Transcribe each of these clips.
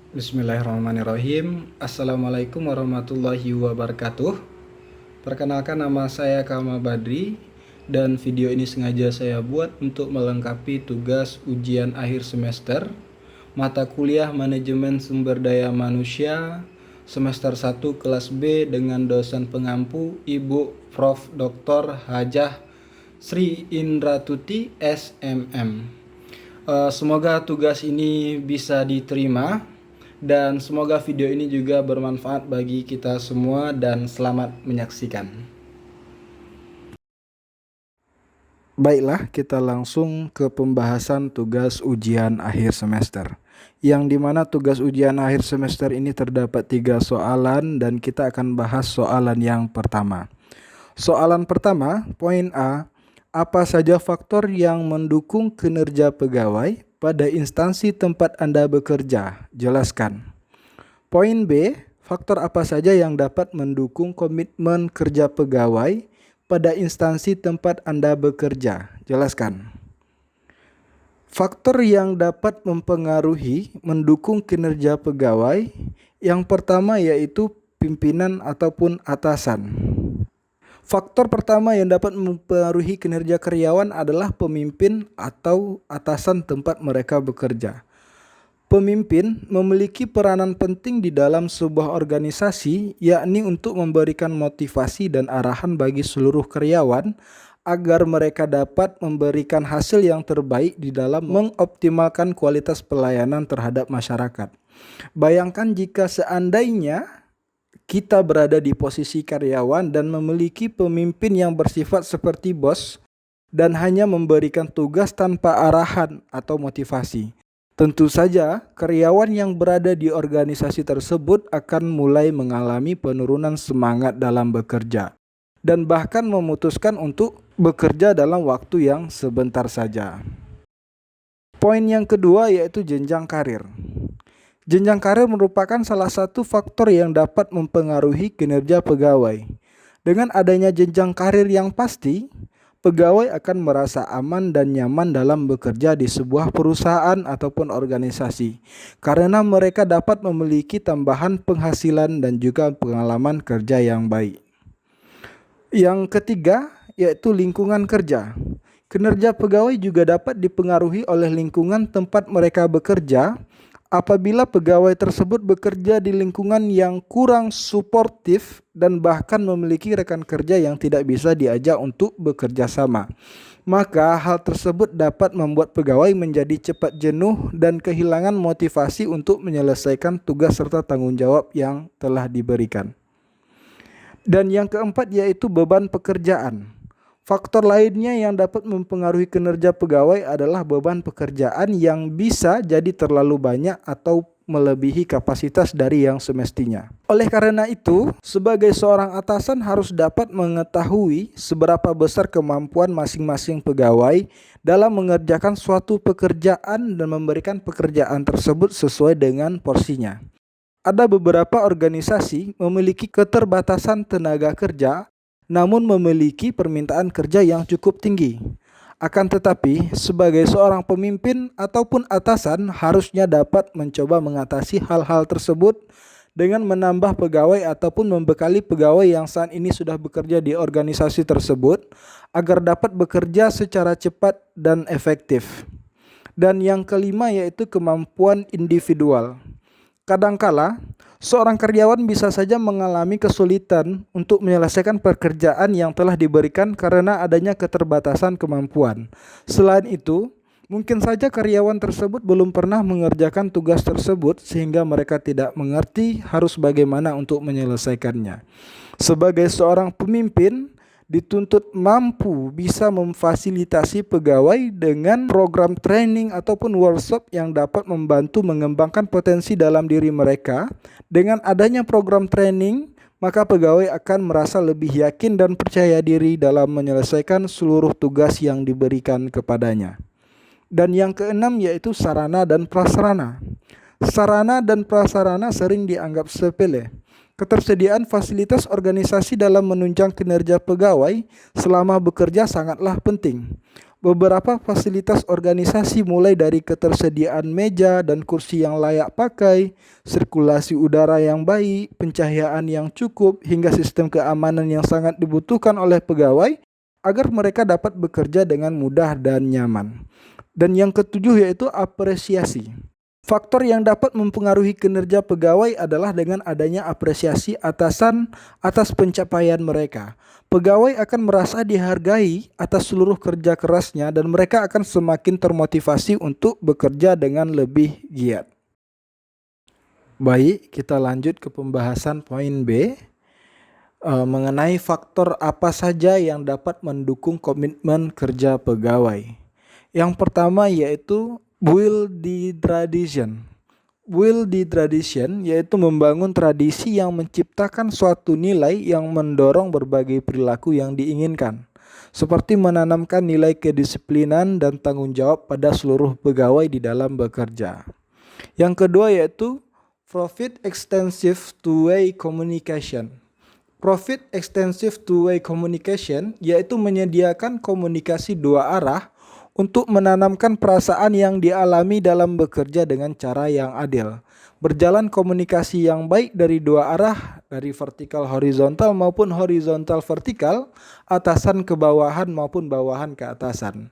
Bismillahirrahmanirrahim. Assalamualaikum warahmatullahi wabarakatuh. Perkenalkan, nama saya Kama Badri, dan video ini sengaja saya buat untuk melengkapi tugas ujian akhir semester mata kuliah Manajemen Sumber Daya Manusia semester 1 kelas B dengan dosen pengampu Ibu Prof. Dr. Hajah Sri Indratuti SMM. Semoga tugas ini bisa diterima dan semoga video ini juga bermanfaat bagi kita semua, dan selamat menyaksikan. Baiklah, kita langsung ke pembahasan tugas ujian akhir semester. Yang dimana tugas ujian akhir semester ini terdapat 3 soalan dan kita akan bahas soalan yang pertama. Soalan pertama, poin A. Apa saja faktor yang mendukung kinerja pegawai pada instansi tempat Anda bekerja? Jelaskan. Poin B, faktor apa saja yang dapat mendukung komitmen kerja pegawai pada instansi tempat Anda bekerja? Jelaskan. Faktor yang dapat mempengaruhi mendukung kinerja pegawai, yang pertama yaitu pimpinan ataupun atasan. Faktor pertama yang dapat mempengaruhi kinerja karyawan adalah pemimpin atau atasan tempat mereka bekerja. Pemimpin memiliki peranan penting di dalam sebuah organisasi, yakni untuk memberikan motivasi dan arahan bagi seluruh karyawan agar mereka dapat memberikan hasil yang terbaik di dalam mengoptimalkan kualitas pelayanan terhadap masyarakat. Bayangkan jika seandainya kita berada di posisi karyawan dan memiliki pemimpin yang bersifat seperti bos dan hanya memberikan tugas tanpa arahan atau motivasi. Tentu saja, karyawan yang berada di organisasi tersebut akan mulai mengalami penurunan semangat dalam bekerja dan bahkan memutuskan untuk bekerja dalam waktu yang sebentar saja. Poin yang kedua yaitu jenjang karir. Jenjang karir merupakan salah satu faktor yang dapat mempengaruhi kinerja pegawai. Dengan adanya jenjang karir yang pasti, pegawai akan merasa aman dan nyaman dalam bekerja di sebuah perusahaan ataupun organisasi, karena mereka dapat memiliki tambahan penghasilan dan juga pengalaman kerja yang baik. Yang ketiga yaitu lingkungan kerja. Kinerja pegawai juga dapat dipengaruhi oleh lingkungan tempat mereka bekerja. Apabila pegawai tersebut bekerja di lingkungan yang kurang suportif dan bahkan memiliki rekan kerja yang tidak bisa diajak untuk bekerja sama, maka hal tersebut dapat membuat pegawai menjadi cepat jenuh dan kehilangan motivasi untuk menyelesaikan tugas serta tanggung jawab yang telah diberikan. Dan yang keempat yaitu beban pekerjaan. Faktor lainnya yang dapat mempengaruhi kinerja pegawai adalah beban pekerjaan yang bisa jadi terlalu banyak atau melebihi kapasitas dari yang semestinya. Oleh karena itu, sebagai seorang atasan harus dapat mengetahui seberapa besar kemampuan masing-masing pegawai dalam mengerjakan suatu pekerjaan dan memberikan pekerjaan tersebut sesuai dengan porsinya. Ada beberapa organisasi memiliki keterbatasan tenaga kerja namun memiliki permintaan kerja yang cukup tinggi. Akan tetapi, sebagai seorang pemimpin ataupun atasan harusnya dapat mencoba mengatasi hal-hal tersebut dengan menambah pegawai ataupun membekali pegawai yang saat ini sudah bekerja di organisasi tersebut agar dapat bekerja secara cepat dan efektif. Dan yang kelima yaitu kemampuan individual. Kadangkala, seorang karyawan bisa saja mengalami kesulitan untuk menyelesaikan pekerjaan yang telah diberikan karena adanya keterbatasan kemampuan. Selain itu, mungkin saja karyawan tersebut belum pernah mengerjakan tugas tersebut sehingga mereka tidak mengerti harus bagaimana untuk menyelesaikannya. Sebagai seorang pemimpin, dituntut mampu bisa memfasilitasi pegawai dengan program training ataupun workshop yang dapat membantu mengembangkan potensi dalam diri mereka. Dengan adanya program training, maka pegawai akan merasa lebih yakin dan percaya diri dalam menyelesaikan seluruh tugas yang diberikan kepadanya. Dan yang keenam yaitu sarana dan prasarana. Sarana dan prasarana sering dianggap sepele. Ketersediaan fasilitas organisasi dalam menunjang kinerja pegawai selama bekerja sangatlah penting. Beberapa fasilitas organisasi mulai dari ketersediaan meja dan kursi yang layak pakai, sirkulasi udara yang baik, pencahayaan yang cukup, hingga sistem keamanan yang sangat dibutuhkan oleh pegawai agar mereka dapat bekerja dengan mudah dan nyaman. Dan yang ketujuh yaitu apresiasi. Faktor yang dapat mempengaruhi kinerja pegawai adalah dengan adanya apresiasi atasan atas pencapaian mereka. Pegawai akan merasa dihargai atas seluruh kerja kerasnya dan mereka akan semakin termotivasi untuk bekerja dengan lebih giat. Baik, kita lanjut ke pembahasan poin B mengenai faktor apa saja yang dapat mendukung komitmen kerja pegawai. Yang pertama yaitu build the tradition. Build the tradition yaitu membangun tradisi yang menciptakan suatu nilai yang mendorong berbagai perilaku yang diinginkan, seperti menanamkan nilai kedisiplinan dan tanggung jawab pada seluruh pegawai di dalam bekerja. Yang kedua yaitu profit extensive two-way communication. Profit extensive two-way communication yaitu menyediakan komunikasi dua arah untuk menanamkan perasaan yang dialami dalam bekerja dengan cara yang adil. Berjalan komunikasi yang baik dari dua arah, dari vertikal horizontal maupun horizontal vertikal, atasan ke bawahan maupun bawahan ke atasan.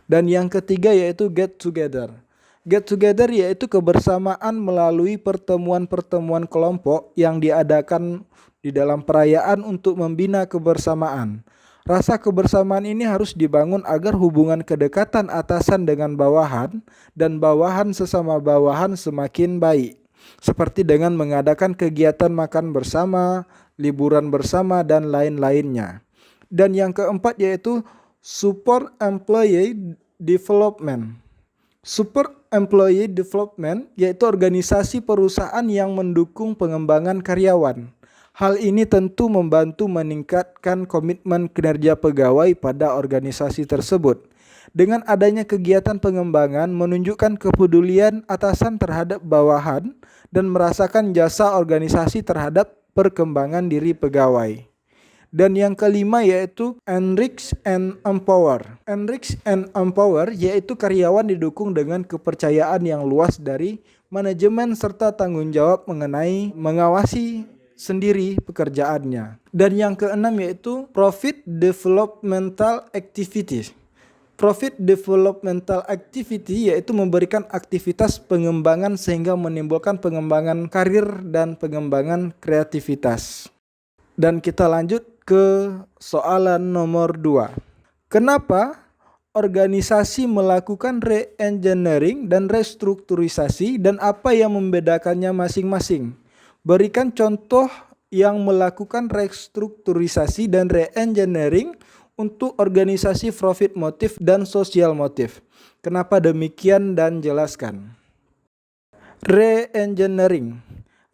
Dan yang ketiga yaitu get together. Get together yaitu kebersamaan melalui pertemuan-pertemuan kelompok yang diadakan di dalam perayaan untuk membina kebersamaan. Rasa kebersamaan ini harus dibangun agar hubungan kedekatan atasan dengan bawahan dan bawahan sesama bawahan semakin baik. Seperti dengan mengadakan kegiatan makan bersama, liburan bersama, dan lain-lainnya. Dan yang keempat yaitu support employee development. Support employee development yaitu organisasi perusahaan yang mendukung pengembangan karyawan. Hal ini tentu membantu meningkatkan komitmen kinerja pegawai pada organisasi tersebut. Dengan adanya kegiatan pengembangan menunjukkan kepedulian atasan terhadap bawahan dan merasakan jasa organisasi terhadap perkembangan diri pegawai. Dan yang kelima yaitu enrich and empower. Enrich and empower yaitu karyawan didukung dengan kepercayaan yang luas dari manajemen serta tanggung jawab mengenai mengawasi sendiri pekerjaannya. Dan yang keenam yaitu profit developmental activities. Profit developmental activity yaitu memberikan aktivitas pengembangan sehingga menimbulkan pengembangan karir dan pengembangan kreativitas. Dan kita lanjut ke soalan nomor 2. Kenapa organisasi melakukan re-engineering dan restrukturisasi dan apa yang membedakannya masing-masing? Berikan contoh yang melakukan restrukturisasi dan re-engineering untuk organisasi profit motif dan social motif. Kenapa demikian dan jelaskan. Re-engineering.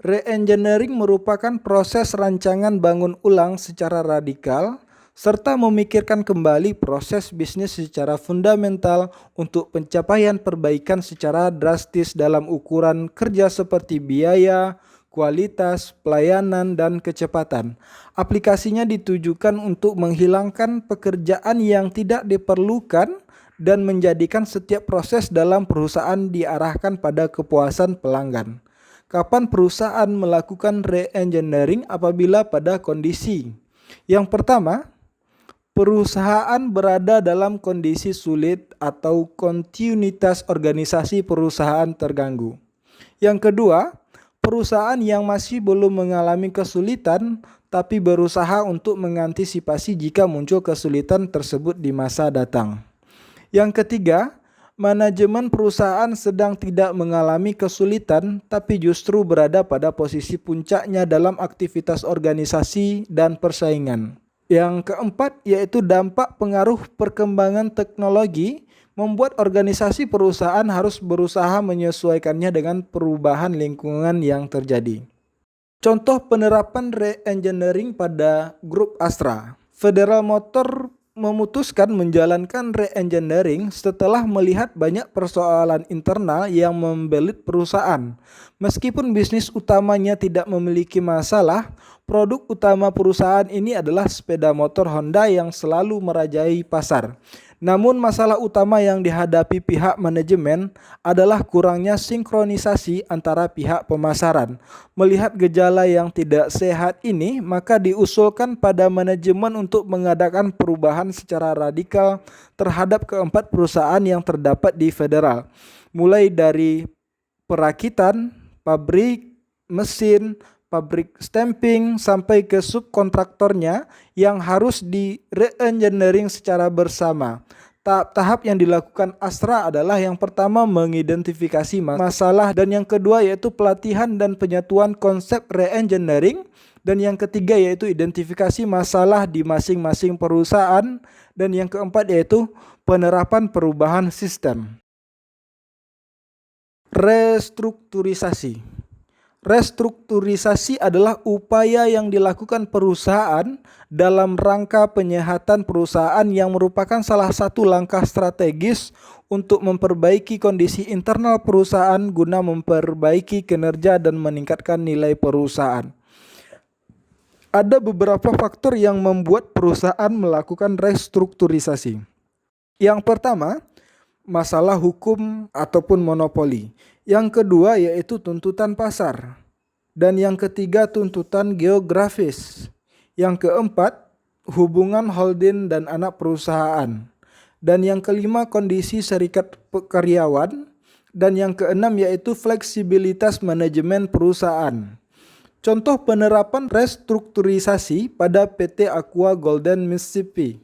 Re-engineering merupakan proses rancangan bangun ulang secara radikal serta memikirkan kembali proses bisnis secara fundamental untuk pencapaian perbaikan secara drastis dalam ukuran kerja seperti biaya, kualitas, pelayanan, dan kecepatan. Aplikasinya ditujukan untuk menghilangkan pekerjaan yang tidak diperlukan dan menjadikan setiap proses dalam perusahaan diarahkan pada kepuasan pelanggan. Kapan perusahaan melakukan re-engineering? Apabila pada kondisi yang pertama, perusahaan berada dalam kondisi sulit atau kontinuitas organisasi perusahaan terganggu. Yang kedua, perusahaan yang masih belum mengalami kesulitan tapi berusaha untuk mengantisipasi jika muncul kesulitan tersebut di masa datang. Yang ketiga, manajemen perusahaan sedang tidak mengalami kesulitan tapi justru berada pada posisi puncaknya dalam aktivitas organisasi dan persaingan. Yang keempat yaitu dampak pengaruh perkembangan teknologi membuat organisasi perusahaan harus berusaha menyesuaikannya dengan perubahan lingkungan yang terjadi. Contoh penerapan re-engineering pada grup Astra. Federal Motor memutuskan menjalankan re-engineering setelah melihat banyak persoalan internal yang membelit perusahaan. Meskipun bisnis utamanya tidak memiliki masalah, Produk utama perusahaan ini adalah sepeda motor Honda yang selalu merajai pasar. Namun masalah utama yang dihadapi pihak manajemen adalah kurangnya sinkronisasi antara pihak pemasaran. Melihat gejala yang tidak sehat ini, maka diusulkan pada manajemen untuk mengadakan perubahan secara radikal terhadap keempat perusahaan yang terdapat di federal, mulai dari perakitan, pabrik, mesin, pabrik stamping sampai ke subkontraktornya yang harus di re-engineering secara bersama. Tahap-tahap yang dilakukan Astra adalah yang pertama mengidentifikasi masalah, dan yang kedua yaitu pelatihan dan penyatuan konsep re-engineering, dan yang ketiga yaitu identifikasi masalah di masing-masing perusahaan, dan yang keempat yaitu penerapan perubahan sistem. Restrukturisasi. Restrukturisasi adalah upaya yang dilakukan perusahaan dalam rangka penyehatan perusahaan yang merupakan salah satu langkah strategis untuk memperbaiki kondisi internal perusahaan guna memperbaiki kinerja dan meningkatkan nilai perusahaan. Ada beberapa faktor yang membuat perusahaan melakukan restrukturisasi. Yang pertama, masalah hukum ataupun monopoli. Yang kedua yaitu tuntutan pasar. Dan yang ketiga tuntutan geografis. Yang keempat hubungan holding dan anak perusahaan. Dan yang kelima kondisi serikat karyawan. Dan yang keenam yaitu fleksibilitas manajemen perusahaan. Contoh penerapan restrukturisasi pada PT Aqua Golden Mississippi.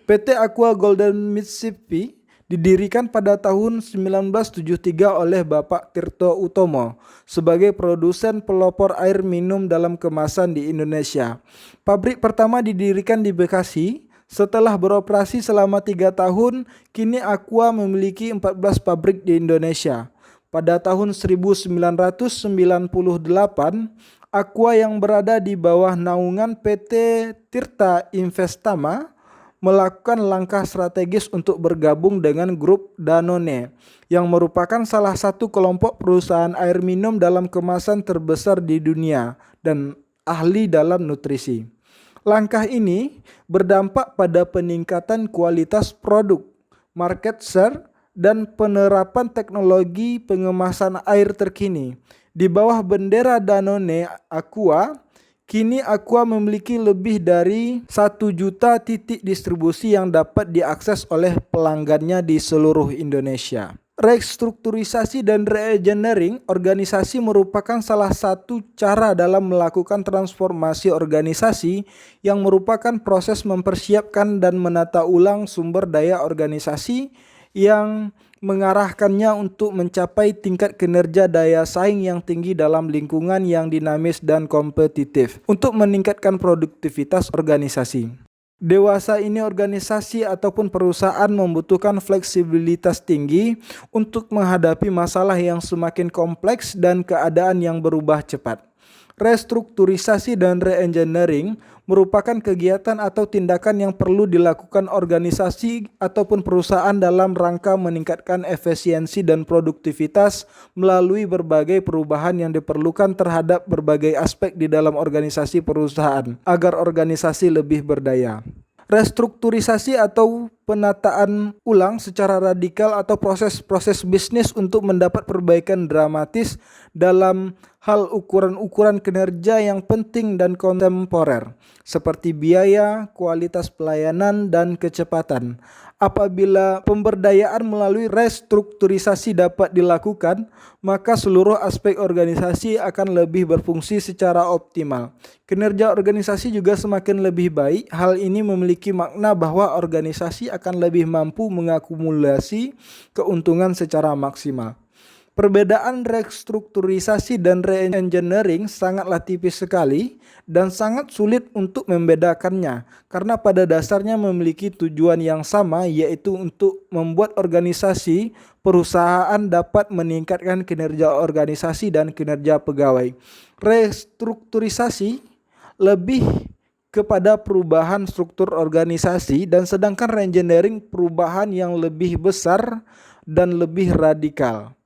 PT Aqua Golden Mississippi didirikan pada tahun 1973 oleh Bapak Tirto Utomo sebagai produsen pelopor air minum dalam kemasan di Indonesia. Pabrik pertama didirikan di Bekasi. Setelah beroperasi selama 3 tahun, kini Aqua memiliki 14 pabrik di Indonesia. Pada tahun 1998, Aqua yang berada di bawah naungan PT Tirta Investama melakukan langkah strategis untuk bergabung dengan grup Danone yang merupakan salah satu kelompok perusahaan air minum dalam kemasan terbesar di dunia dan ahli dalam nutrisi. Langkah ini berdampak pada peningkatan kualitas produk, market share, dan penerapan teknologi pengemasan air terkini. Di bawah bendera Danone Aqua, kini Aqua memiliki lebih dari 1 juta titik distribusi yang dapat diakses oleh pelanggannya di seluruh Indonesia. Restrukturisasi dan re-engineering organisasi merupakan salah satu cara dalam melakukan transformasi organisasi yang merupakan proses mempersiapkan dan menata ulang sumber daya organisasi yang mengarahkannya untuk mencapai tingkat kinerja daya saing yang tinggi dalam lingkungan yang dinamis dan kompetitif untuk meningkatkan produktivitas organisasi. Dewasa ini organisasi ataupun perusahaan membutuhkan fleksibilitas tinggi untuk menghadapi masalah yang semakin kompleks dan keadaan yang berubah cepat. Restrukturisasi dan re-engineering merupakan kegiatan atau tindakan yang perlu dilakukan organisasi ataupun perusahaan dalam rangka meningkatkan efisiensi dan produktivitas melalui berbagai perubahan yang diperlukan terhadap berbagai aspek di dalam organisasi perusahaan agar organisasi lebih berdaya. Restrukturisasi atau penataan ulang secara radikal atau proses-proses bisnis untuk mendapat perbaikan dramatis dalam hal ukuran-ukuran kinerja yang penting dan kontemporer seperti biaya, kualitas pelayanan, dan kecepatan. Apabila pemberdayaan melalui restrukturisasi dapat dilakukan, maka seluruh aspek organisasi akan lebih berfungsi secara optimal. Kinerja organisasi juga semakin lebih baik. Hal ini memiliki makna bahwa organisasi akan lebih mampu mengakumulasi keuntungan secara maksimal. Perbedaan restrukturisasi dan re-engineering sangatlah tipis sekali dan sangat sulit untuk membedakannya karena pada dasarnya memiliki tujuan yang sama, yaitu untuk membuat organisasi perusahaan dapat meningkatkan kinerja organisasi dan kinerja pegawai. Restrukturisasi lebih kepada perubahan struktur organisasi dan sedangkan re-engineering perubahan yang lebih besar dan lebih radikal.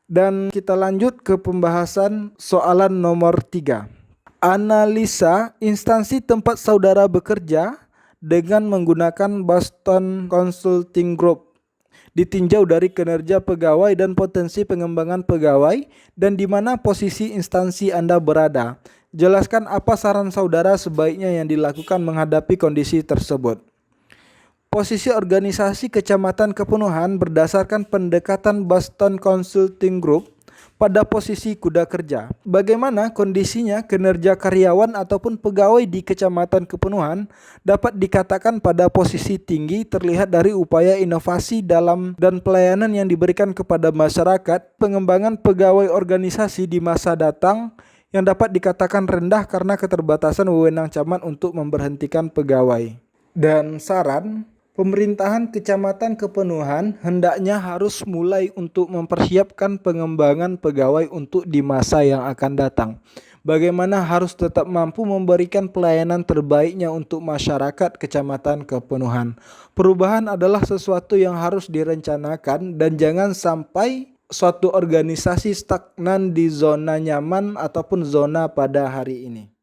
Dan kita lanjut ke pembahasan soalan nomor 3. Analisa instansi tempat saudara bekerja dengan menggunakan Boston Consulting Group. Ditinjau dari kinerja pegawai dan potensi pengembangan pegawai dan di mana posisi instansi Anda berada. Jelaskan apa saran saudara sebaiknya yang dilakukan menghadapi kondisi tersebut. Posisi organisasi Kecamatan Kepenuhan berdasarkan pendekatan Boston Consulting Group pada posisi kuda kerja. Bagaimana kondisinya kinerja karyawan ataupun pegawai di Kecamatan Kepenuhan dapat dikatakan pada posisi tinggi terlihat dari upaya inovasi dalam dan pelayanan yang diberikan kepada masyarakat, pengembangan pegawai organisasi di masa datang yang dapat dikatakan rendah karena keterbatasan wewenang camat untuk memberhentikan pegawai. Dan saran, pemerintahan Kecamatan Kepenuhan hendaknya harus mulai untuk mempersiapkan pengembangan pegawai untuk di masa yang akan datang. Bagaimana harus tetap mampu memberikan pelayanan terbaiknya untuk masyarakat Kecamatan Kepenuhan. Perubahan adalah sesuatu yang harus direncanakan dan jangan sampai suatu organisasi stagnan di zona nyaman ataupun zona pada hari ini.